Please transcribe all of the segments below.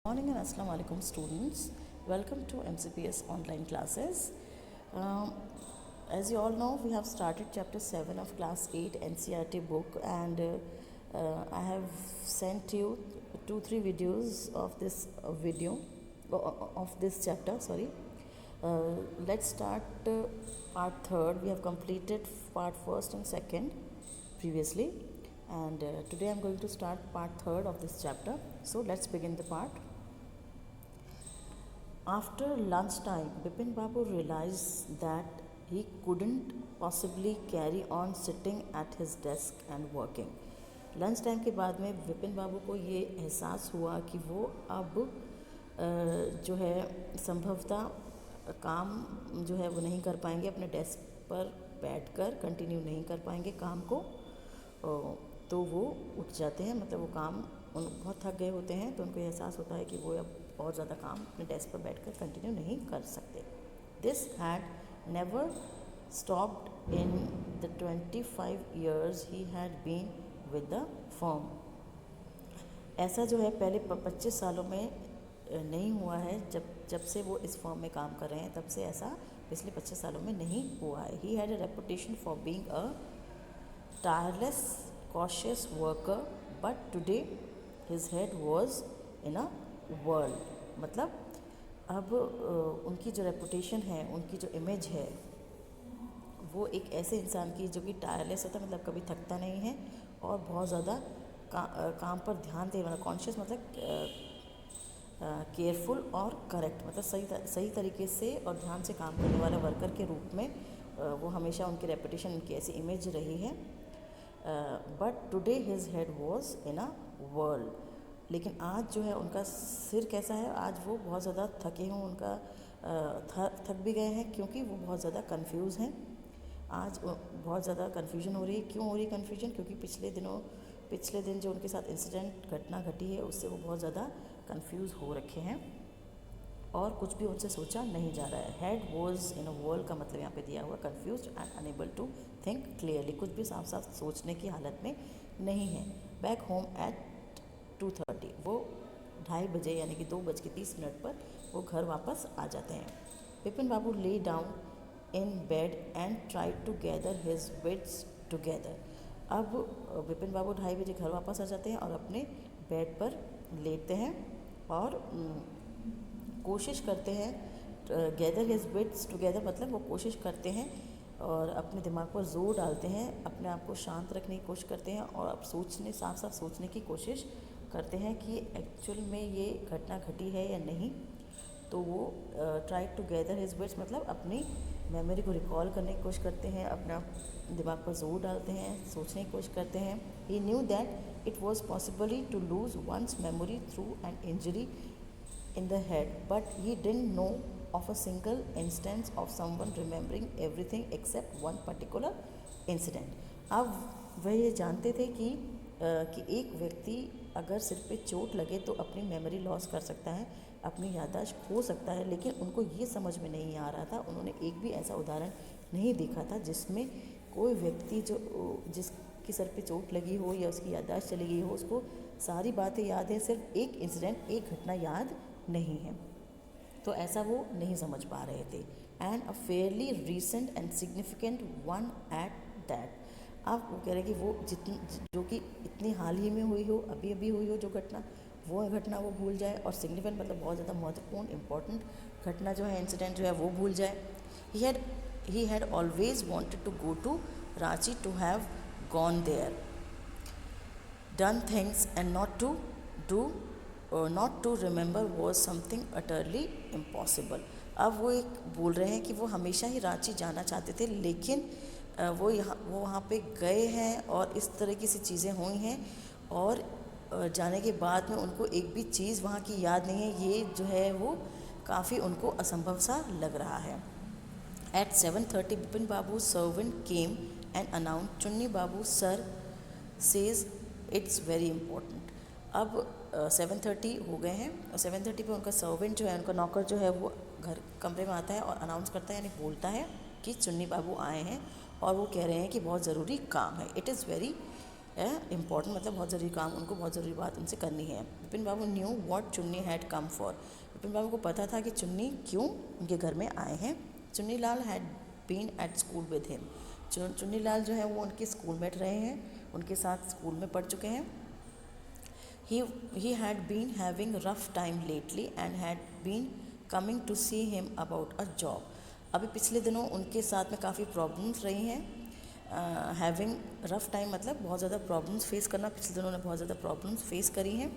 Morning and Assalamu alaikum students. Welcome to MCPS online classes. Um, as you all know, we have started chapter 7 of class 8 NCERT book, and I have sent you 2-3 videos of this of this chapter. Sorry. Let's start part 3rd. We have completed part 1st and 2nd previously, and today I'm going to start part 3rd of this chapter. So let's begin the part. After lunchtime, Bipin Babu realized that he couldn't possibly carry on sitting at his desk and working. Lunch time के बाद में विपिन बाबू को ये एहसास हुआ कि वो अब जो है संभवतः काम जो है वो नहीं कर पाएंगे, अपने डेस्क पर बैठकर कंटिन्यू नहीं कर पाएंगे काम को। तो वो उठ जाते हैं, मतलब वो काम बहुत थक गए होते हैं, तो उनको एहसास होता है कि वो अब और ज़्यादा काम अपने डेस्क पर बैठकर कंटिन्यू नहीं कर सकते। This had never stopped in the 25 years he had been with the firm. ऐसा जो है पहले 25 सालों में नहीं हुआ है, जब से वो इस फर्म में काम कर रहे हैं, तब से ऐसा पिछले 25 सालों में नहीं हुआ है। He had a reputation for being a tireless cautious worker, but today his head was in a whirl। मतलब अब उनकी जो रेपुटेशन है, उनकी जो इमेज है, वो एक ऐसे इंसान की जो कि टायरलेस होता है, मतलब कभी थकता नहीं है, और बहुत ज़्यादा काम पर ध्यान दे वाला, कॉन्शियस मतलब केयरफुल और करेक्ट, मतलब सही तरीके से और ध्यान से काम करने वाला वर्कर के रूप में वो हमेशा उनकी रेपुटेशन, उनकी ऐसी इमेज रही है। But today his head was in a world. लेकिन आज जो है उनका सिर कैसा है, आज वो बहुत ज़्यादा थके हों, उनका थक भी गए हैं, क्योंकि वो बहुत ज़्यादा कंफ्यूज हैं। आज बहुत ज़्यादा कन्फ्यूजन हो रही है। क्यों हो रही है कन्फ्यूजन? क्योंकि पिछले दिन जो उनके साथ घटना घटी है, उससे वो बहुत ज़्यादा कंफ्यूज हो रखे हैं और कुछ भी उनसे सोचा नहीं जा रहा है। He'd was in a world का मतलब यहाँ पे दिया हुआ confuse and unable to think clearly, कुछ भी साफ साफ सोचने की हालत में नहीं है। बैक होम एट 2:30, वो 2:30 बजे यानी कि 2:30 पर वो घर वापस आ जाते हैं। Vipin babu lay down in bed and try to gather his wits together. अब विपिन बाबू 2:30 बजे घर वापस आ जाते हैं और अपने बेड पर लेटते हैं और कोशिश करते हैं, गैदर हिज विट्स टुगेदर मतलब वो कोशिश करते हैं और अपने दिमाग पर जोर डालते हैं, अपने आप को शांत रखने की कोशिश करते हैं और अब साफ साफ सोचने की कोशिश करते हैं कि एक्चुअल में ये घटना घटी है या नहीं। तो वो try to gather his wits मतलब अपनी मेमोरी को रिकॉल करने की कोशिश करते हैं, अपना दिमाग पर जोर डालते हैं, सोचने की कोशिश करते हैं। He knew that it was possibly to lose one's memory through an injury in the head, but he didn't know of a single instance of someone remembering everything except one particular incident। अब वह ये जानते थे कि एक व्यक्ति अगर सिर पे चोट लगे तो अपनी मेमोरी लॉस कर सकता है, अपनी याददाश्त खो सकता है, लेकिन उनको ये समझ में नहीं आ रहा था, उन्होंने एक भी ऐसा उदाहरण नहीं देखा था जिसमें कोई व्यक्ति जिसकी सर पे चोट लगी हो या उसकी याददाश्त चली गई हो, उसको सारी बातें याद है, सिर्फ एक इंसिडेंट, एक घटना याद नहीं है। तो ऐसा वो नहीं समझ पा रहे थे। And a fairly recent and significant one at that. अब वो कह रहे हैं कि वो जो कि इतनी हाल ही में हुई हो, अभी अभी हुई हो जो घटना, वो घटना वो भूल जाए, और सिग्निफिकेंट मतलब बहुत ज़्यादा महत्वपूर्ण इम्पॉर्टेंट घटना जो है, इंसिडेंट जो है, वो भूल जाए। He had always wanted to go to Ranchi, to have gone there, done things and not to remember was something utterly impossible. अब वो एक बोल रहे हैं कि वो हमेशा ही रांची जाना चाहते थे, लेकिन वो वहाँ पे गए हैं और इस तरह की सी चीज़ें हुई हैं, और जाने के बाद में उनको एक भी चीज़ वहाँ की याद नहीं है। ये जो है वो काफ़ी उनको असंभव सा लग रहा है। At 7:30 Bipin babu servant came and announce, Chunni babu sir says it's very important. अब 7:30 हो गए हैं और 7:30 पे उनका सर्वेंट जो है, उनका नौकर जो है, वो कमरे में आता है और अनाउंस करता है, यानी बोलता है कि चुन्नी बाबू आए हैं और वो कह रहे हैं कि बहुत ज़रूरी काम है। इट इज़ वेरी इम्पॉर्टेंट मतलब बहुत ज़रूरी काम, उनको बहुत ज़रूरी बात उनसे करनी है। विपिन बाबू न्यू व्हाट चुन्नी हैड कम फॉर। विपिन बाबू को पता था कि चुन्नी क्यों उनके घर में आए हैं। Chunni Lal had been at school with him. Chunni Lal जो है वो उनके स्कूलमेट रहे हैं, उनके साथ स्कूल में पढ़ चुके हैं। He had been having a rough time lately and had been coming to see him about a job. अभी पिछले दिनों उनके साथ में काफ़ी प्रॉब्लम्स रही हैं। हैविंग रफ टाइम मतलब बहुत ज़्यादा प्रॉब्लम्स फेस करना, पिछले दिनों ने बहुत ज़्यादा प्रॉब्लम्स फेस करी हैं।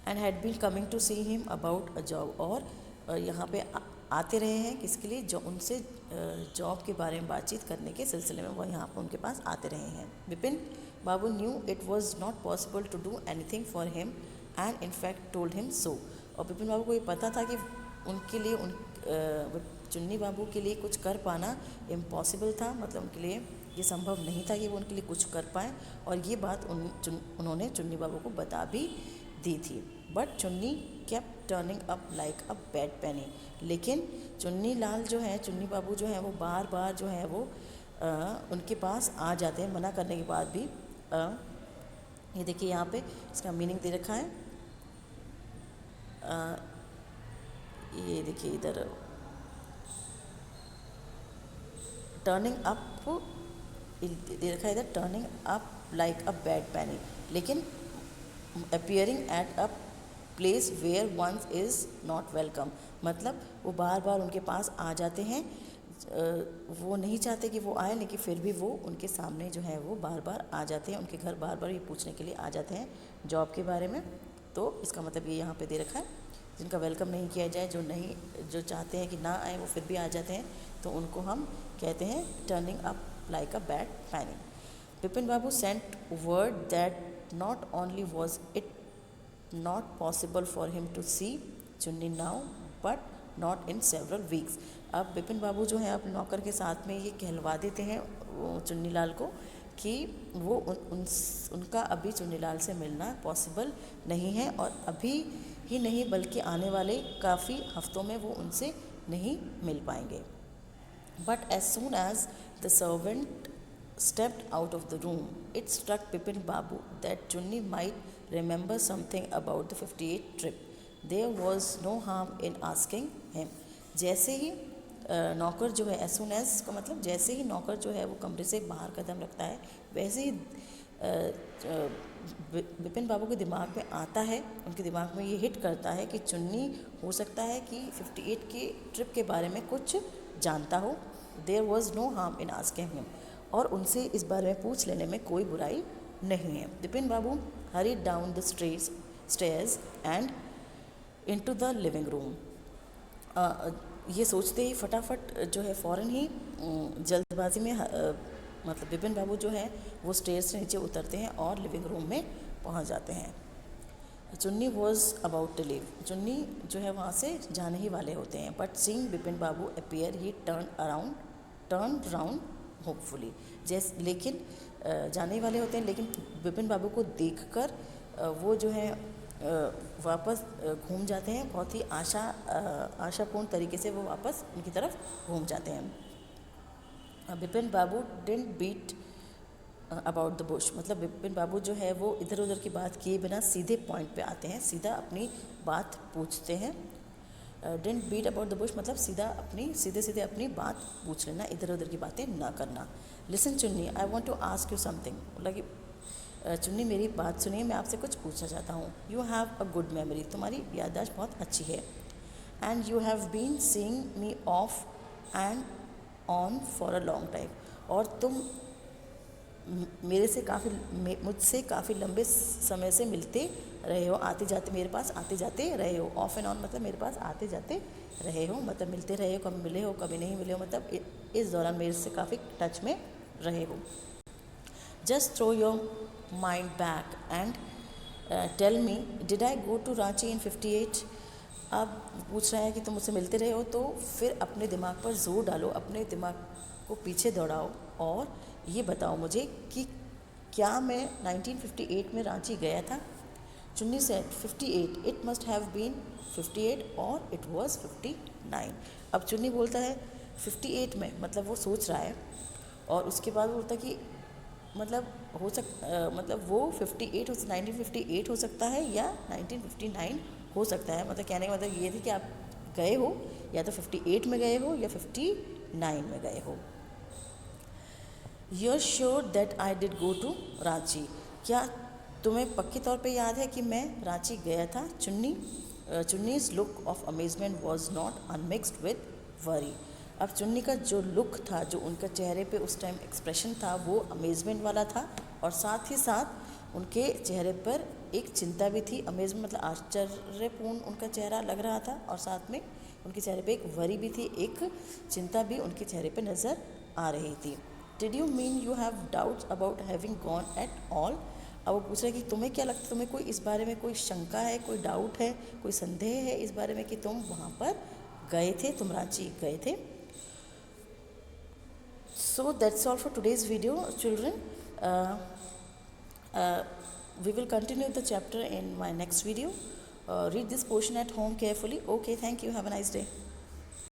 And had been coming to see him about a job, और यहाँ पे आते रहे हैं किसके लिए, जो उनसे जॉब के बारे में बातचीत करने के सिलसिले में वो यहाँ पर उनके पास आते रहे हैं। Vipin babu knew it was not possible to do anything for him and in fact told him so. और विपिन बाबू को ये पता था कि उनके लिए चुन्नी बाबू के लिए कुछ कर पाना इम्पॉसिबल था, मतलब उनके लिए ये संभव नहीं था कि वो उनके लिए कुछ कर पाएँ, और ये बात उन्होंने चुन्नी बाबू को बता भी दी थी। But Chunni kept turning up like a bad penny. लेकिन चुन्नी लाल जो है, चुन्नी बाबू जो है वो बार बार जो है वो उनके पास आ जाते हैं मना करने के बाद भी। ये देखिए यहाँ पे इसका मीनिंग दे रखा है। ये देखिए इधर टर्निंग अप दे रखा है, इधर turning up like a bad penny, लेकिन appearing at a place where one's is not welcome. मतलब वो बार बार उनके पास आ जाते हैं, वो नहीं चाहते कि वो आए, लेकिन फिर भी वो उनके सामने जो है वो बार बार आ जाते हैं, उनके घर बार बार ये पूछने के लिए आ जाते हैं जॉब के बारे में। तो इसका मतलब ये यहाँ पे दे रखा है, जिनका वेलकम नहीं किया जाए, जो चाहते हैं कि ना आए वो फिर भी आ जाते हैं, तो उनको हम कहते हैं turning up like a bad penny. Vipin babu sent word that not only was it not possible for him to see Chunni now but not in several weeks. अब विपिन बाबू जो है अपने नौकर के साथ में ये कहलवा देते हैं चुन्नी लाल को कि वो उनका अभी चुन्नी लाल से मिलना पॉसिबल नहीं है, और अभी ही नहीं बल्कि आने वाले काफ़ी हफ्तों में वो उनसे नहीं मिल पाएंगे। But as soon as the servant stepped out of the room, it struck Bipin Babu that Chunni might remember something about the 58 trip. There was no harm in asking him. जैसे ही नौकर जो है, as soon as का मतलब जैसे ही नौकर जो है वो कमरे से बाहर कदम रखता है, वैसे ही विपिन बाबू के दिमाग में आता है, उनके दिमाग में ये हिट करता है कि चुन्नी हो सकता है कि 58 के ट्रिप के बारे में कुछ जानता हो। There was no harm in asking him. और उनसे इस बारे में पूछ लेने में कोई बुराई नहीं है। Vipin babu hurried down the stairs and into the living room. ये सोचते ही फटाफट जो है फ़ौरन ही जल्दबाजी में मतलब विपिन बाबू जो है वो स्टेयर्स से नीचे उतरते हैं और लिविंग रूम में पहुंच जाते हैं। चुन्नी वॉज अबाउट टू लीव। चुन्नी जो है वहाँ से जाने ही वाले होते हैं, but seeing Vipin Babu appear he turn round hopefully. लेकिन जाने वाले होते हैं, लेकिन विपिन बाबू को देखकर वो जो है वापस घूम जाते हैं, बहुत ही आशापूर्ण तरीके से वो वापस उनकी तरफ घूम जाते हैं। Vipin babu didn't beat about the bush, मतलब विपिन बाबू जो है वो इधर उधर की बात किए बिना सीधे पॉइंट पे आते हैं, सीधा अपनी बात पूछते हैं। Didn't beat about the bush मतलब सीधे सीधे अपनी बात पूछ लेना, इधर उधर की बातें ना करना। Listen Chunni, I want to ask you something, बोला चुन्नी मेरी बात सुनिए, मैं आपसे कुछ पूछना चाहता हूँ। You have a good memory, तुम्हारी याददाश्त बहुत अच्छी है। And you have been seeing me off and on for a long time, और तुम मुझसे काफ़ी लंबे समय से मिलते रहे हो, आते जाते मेरे पास आते जाते रहे हो। ऑफ एंड ऑन मतलब मेरे पास आते जाते रहे हो, मतलब मिलते रहे हो, कभी मिले हो कभी नहीं मिले हो, मतलब इस दौरान मेरे से काफ़ी टच में रहे हो। Just throw your mind back and tell me, did I go to Ranchi in 58? अब पूछ रहे हैं कि तुम मुझसे मिलते रहे हो, तो फिर अपने दिमाग पर जोर डालो, अपने दिमाग को पीछे दौड़ाओ और ये बताओ मुझे कि क्या मैं 1958 में रांची गया था। Chunni said 58, it must have been 58 और इट वाज 59। अब चुन्नी बोलता है 58 में, मतलब वो सोच रहा है, और उसके बाद बोलता कि मतलब मतलब वो 1958 हो सकता है या 1959 हो सकता है। मतलब कहने का मतलब ये थी कि आप गए हो या तो 58 में गए हो या 59 में गए हो। You are sure that I did go to Ranchi, क्या तुम्हें पक्के तौर पे याद है कि मैं रांची गया था? Chunni's look of amazement was not unmixed with worry. अब चुन्नी का जो लुक था, जो उनका चेहरे पे उस टाइम एक्सप्रेशन था, वो अमेजमेंट वाला था और साथ ही साथ उनके चेहरे पर एक चिंता भी थी। अमेजमेंट मतलब आश्चर्यपूर्ण उनका चेहरा लग रहा था और साथ में उनके चेहरे पे एक वरी भी थी, एक चिंता भी उनके चेहरे पे नज़र आ रही थी। Did you mean you have doubts about having gone at all? अब वो पूछ रहे कि तुम्हें क्या लगता है, तुम्हें कोई इस बारे में कोई शंका है, कोई डाउट है, कोई संदेह है इस बारे में कि तुम वहाँ पर गए थे, तुम रांची गए थे। So that's all for today's video, children. We will continue the chapter in my next video. Read this portion at home carefully. Okay, thank you. Have a nice day.